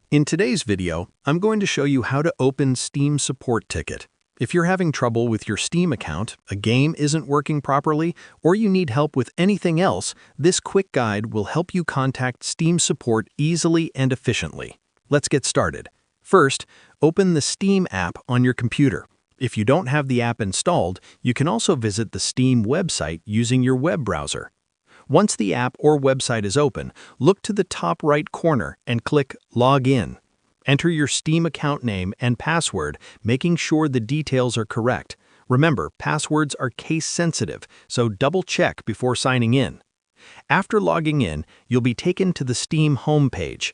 In today's video, I'm going to show you how to open Steam Support Ticket. If you're having trouble with your Steam account, a game isn't working properly, or you need help with anything else, this quick guide will help you contact Steam support easily and efficiently. Let's get started. First, open the Steam app on your computer. If you don't have the app installed, you can also visit the Steam website using your web browser. Once the app or website is open, look to the top right corner and click Log In. Enter your Steam account name and password, making sure the details are correct. Remember, passwords are case-sensitive, so double-check before signing in. After logging in, you'll be taken to the Steam homepage.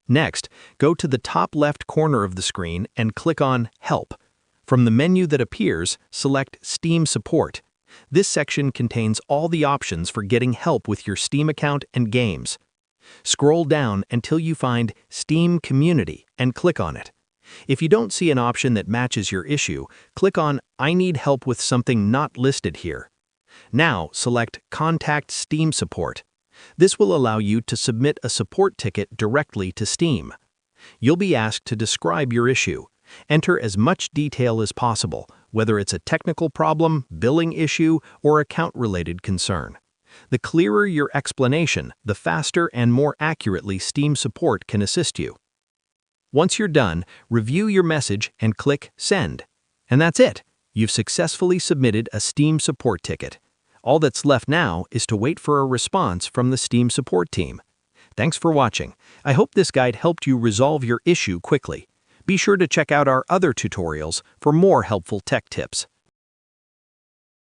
Next, go to the top left corner of the screen and click on Help. From the menu that appears, select Steam Support. This section contains all the options for getting help with your Steam account and games. Scroll down until you find Steam Community and click on it. If you don't see an option that matches your issue, click on I need help with something not listed here. Now select Contact Steam Support. This will allow you to submit a support ticket directly to Steam. You'll be asked to describe your issue. Enter as much detail as possible, whether it's a technical problem, billing issue, or account-related concern. The clearer your explanation, the faster and more accurately Steam support can assist you. Once you're done, review your message and click Send. And that's it. You've successfully submitted a Steam support ticket. All that's left now is to wait for a response from the Steam support team. Thanks for watching. I hope this guide helped you resolve your issue quickly. Be sure to check out our other tutorials for more helpful tech tips.